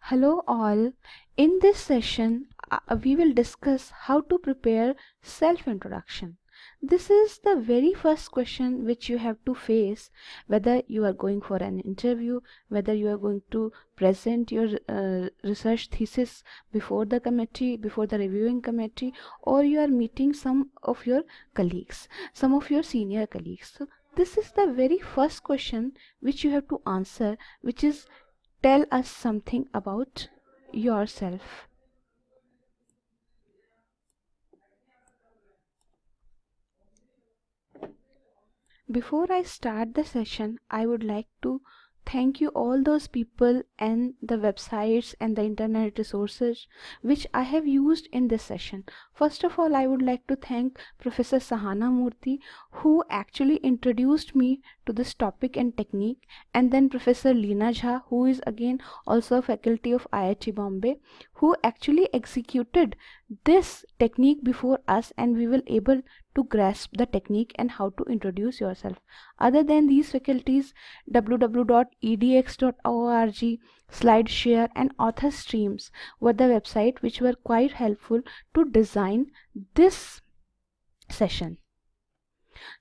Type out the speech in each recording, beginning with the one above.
Hello, all. In this session, we will discuss how to prepare self introduction. This is the very first question which you have to face whether you are going for an interview, whether you are going to present your research thesis before the committee, before the reviewing committee, or you are meeting some of your colleagues, some of your senior colleagues. So, this is the very first question which you have to answer, which is tell us something about yourself. Before I start the session, I would like to thank you all those people and the websites and the internet resources which I have used in this session. First of all, I would like to thank Professor Sahana Murthy, who actually introduced me to this topic and technique, and then Professor Leena Jha, who is again also a faculty of IIT Bombay, who actually executed this technique before us, and we will able to grasp the technique and how to introduce yourself. Other than these faculties, www.edx.org, SlideShare and Author Streams were the website which were quite helpful to design this session.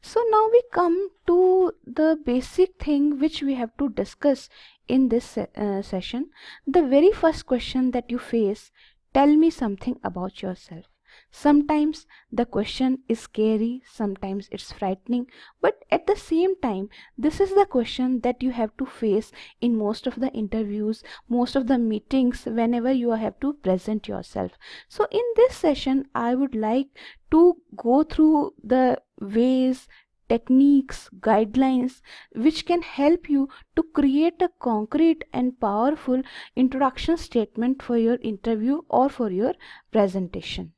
So now we come to the basic thing which we have to discuss in this session. The very first question that you face, tell me something about yourself. Sometimes the question is scary, sometimes it's frightening, but at the same time, this is the question that you have to face in most of the interviews, most of the meetings, whenever you have to present yourself. So in this session, I would like to go through the ways, techniques, guidelines which can help you to create a concrete and powerful introduction statement for your interview or for your presentation.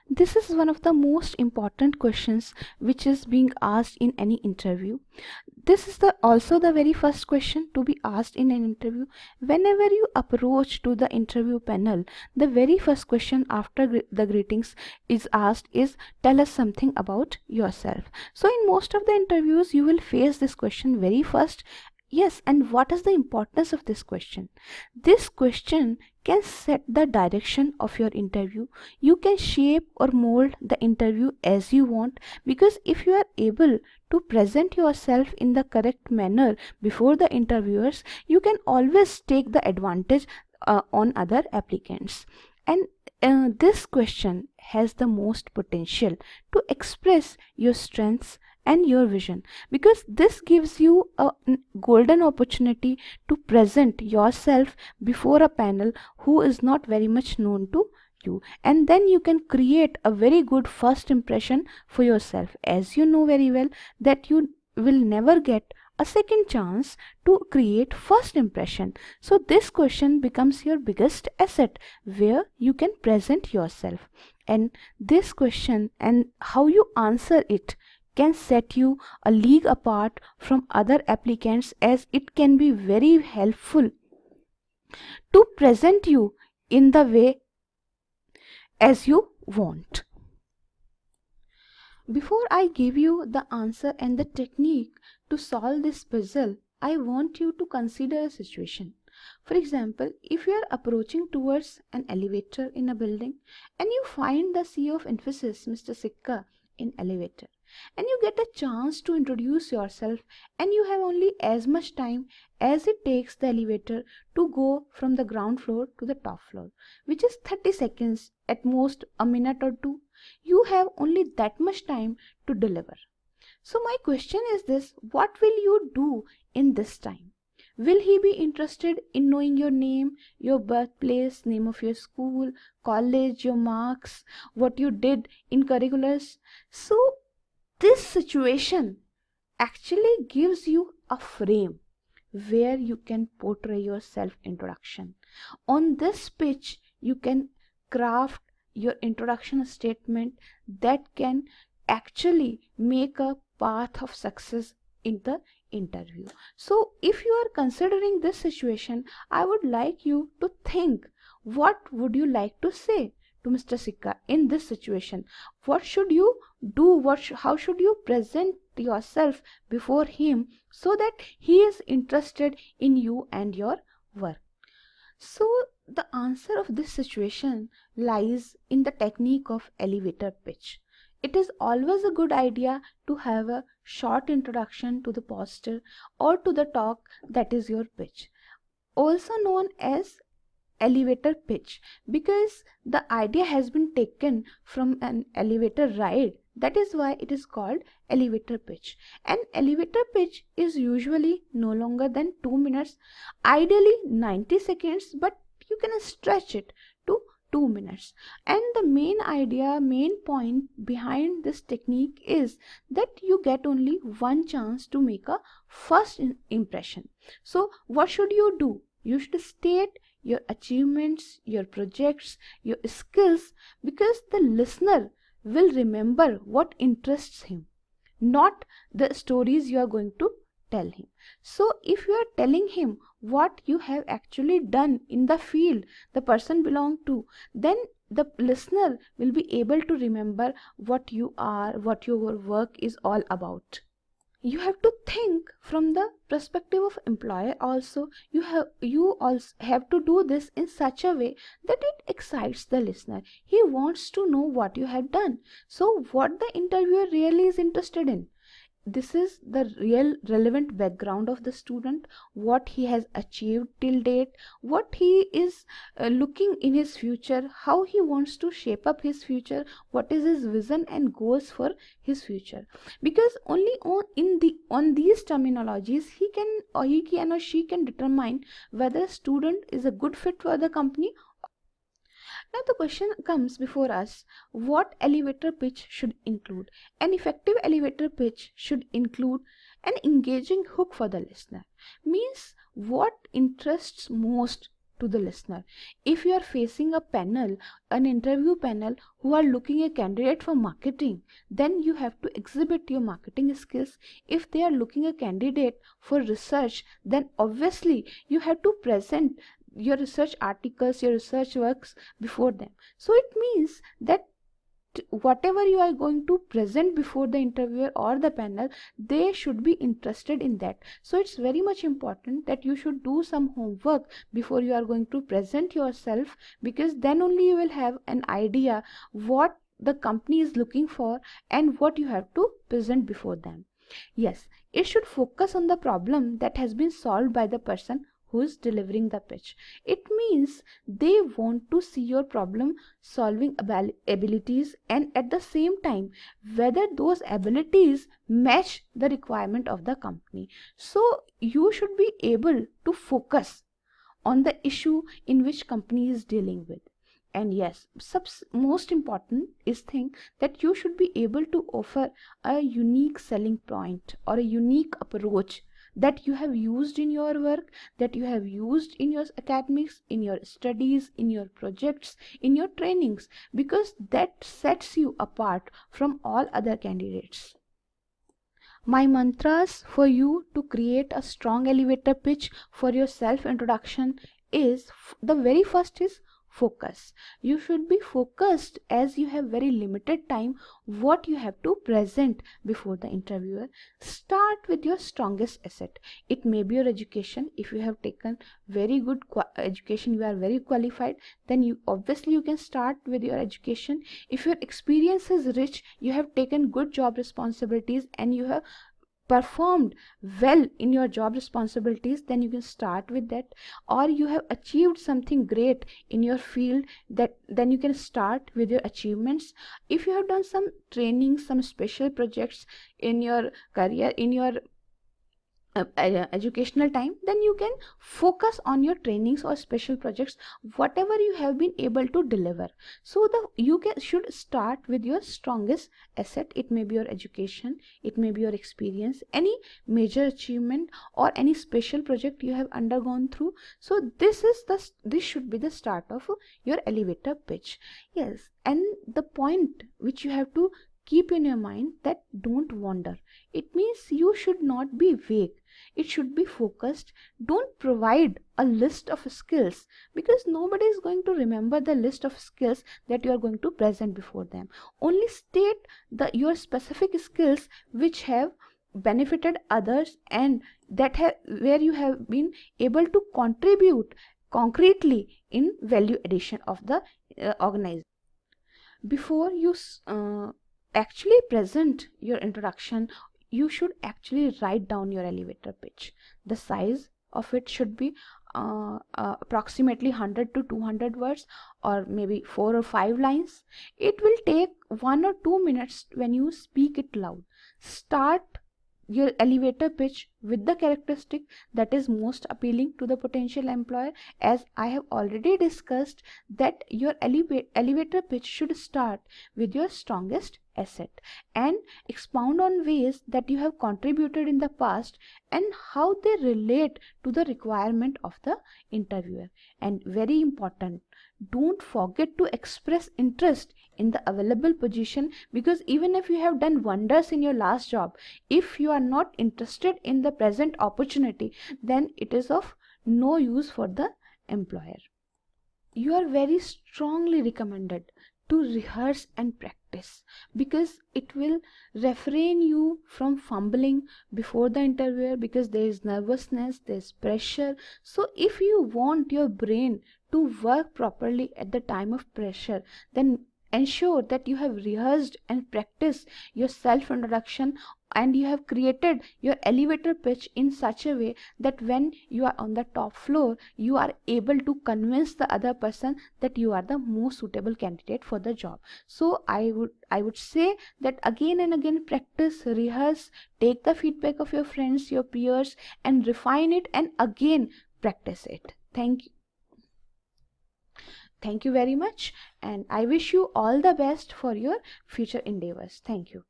This is one of the most important questions which is being asked in any interview. This is also the very first question to be asked in an interview. Whenever you approach to the interview panel, the very first question after the greetings is asked is, tell us something about yourself. So in most of the interviews you will face this question very first. Yes, and what is the importance of this question? This question can set the direction of your interview. You can shape or mold the interview as you want, because if you are able to present yourself in the correct manner before the interviewers, you can always take the advantage on other applicants. And this question has the most potential to express your strengths and your vision, because this gives you a golden opportunity to present yourself before a panel who is not very much known to you, and then you can create a very good first impression for yourself, as you know very well that you will never get a second chance to create first impression. So this question becomes your biggest asset where you can present yourself, and this question and how you answer it can set you a league apart from other applicants, as it can be very helpful to present you in the way as you want. Before I give you the answer and the technique to solve this puzzle, I want you to consider a situation. For example, if you are approaching towards an elevator in a building and you find the CEO of Infosys, Mr. Sikka, in elevator, and you get a chance to introduce yourself, and you have only as much time as it takes the elevator to go from the ground floor to the top floor, which is 30 seconds, at most a minute or two. You have only that much time to deliver. So my question is this: what will you do in this time? Will he be interested in knowing your name, your birthplace, name of your school, college, your marks, what you did in curriculars? So this situation actually gives you a frame where you can portray your self introduction. On this pitch, you can craft your introduction statement that can actually make a path of success in the interview. So if you are considering this situation, I would like you to think, what would you like to say to Mr. Sikka in this situation? What should you do? How should you present yourself before him so that he is interested in you and your work. So the answer of this situation lies in the technique of elevator pitch. It is always a good idea to have a short introduction to the poster or to the talk that is your pitch, also known as elevator pitch, because the idea has been taken from an elevator ride. That is why it is called elevator pitch. An elevator pitch is usually no longer than 2 minutes, ideally 90 seconds, but you can stretch it to 2 minutes. And the main idea, main point behind this technique is that you get only one chance to make a first impression. So what should you do? You should state your achievements, your projects, your skills, because the listener will remember what interests him, not the stories you are going to tell him. So if you are telling him what you have actually done in the field the person belongs to, then the listener will be able to remember what you are, what your work is all about. You have to think from the perspective of employer also. You also have to do this in such a way that it excites the listener. He wants to know what you have done, so what the interviewer really is interested in. This is the real relevant background of the student, what he has achieved till date, what he is looking in his future, how he wants to shape up his future, what is his vision and goals for his future. Because only on these terminologies he can or she can determine whether a student is a good fit for the company. Now the question comes before us, what elevator pitch should include? An effective elevator pitch should include an engaging hook for the listener. Means what interests most to the listener. If you are facing a panel, an interview panel who are looking a candidate for marketing, then you have to exhibit your marketing skills. If they are looking a candidate for research, then obviously you have to present your research articles, your research works before them. So it means that whatever you are going to present before the interviewer or the panel, they should be interested in that. So it's very much important that you should do some homework before you are going to present yourself, because then only you will have an idea what the company is looking for and what you have to present before them. Yes, it should focus on the problem that has been solved by the person who is delivering the pitch. It means they want to see your problem solving abilities, and at the same time whether those abilities match the requirement of the company. So you should be able to focus on the issue in which company is dealing with. And yes, most important is thing that you should be able to offer a unique selling point or a unique approach that you have used in your work, that you have used in your academics, in your studies, in your projects, in your trainings, because that sets you apart from all other candidates. My mantras for you to create a strong elevator pitch for your self introduction is, the very first is focus. You should be focused, as you have very limited time what you have to present before the interviewer. Start with your strongest asset. It may be your education. If you have taken very good education, you are very qualified, then you obviously you can start with your education. If your experience is rich, you have taken good job responsibilities and you have performed well in your job responsibilities, then you can start with that. Or you have achieved something great in your field, that then you can start with your achievements. If you have done some training, some special projects in your career, in your educational time, then you can focus on your trainings or special projects, whatever you have been able to deliver. So should start with your strongest asset. It may be your education, it may be your experience, any major achievement or any special project you have undergone through. So this should be the start of your elevator pitch. Yes, and the point which you have to keep in your mind, that don't wander. It means you should not be vague. It should be focused. Don't provide a list of skills, because nobody is going to remember the list of skills that you are going to present before them. Only state your specific skills which have benefited others, and where you have been able to contribute concretely in value addition of the organization. Before you actually present your introduction, you should actually write down your elevator pitch. The size of it should be approximately 100 to 200 words, or maybe 4 or 5 lines. It will take 1 or 2 minutes when you speak it loud. Start your elevator pitch with the characteristic that is most appealing to the potential employer. As I have already discussed, that your elevator pitch should start with your strongest asset and expound on ways that you have contributed in the past and how they relate to the requirement of the interviewer. And very important, don't forget to express interest in the available position, because even if you have done wonders in your last job, if you are not interested in the present opportunity, then it is of no use for the employer. You are very strongly recommended to rehearse and practice, because it will refrain you from fumbling before the interviewer, because there is nervousness, there is pressure. So if you want your brain to work properly at the time of pressure, then ensure that you have rehearsed and practiced your self introduction, and you have created your elevator pitch in such a way that when you are on the top floor, you are able to convince the other person that you are the most suitable candidate for the job. So I would say that again and again, practice, rehearse, take the feedback of your friends, your peers, and refine it, and again practice it. Thank you very much, and I wish you all the best for your future endeavors. Thank you.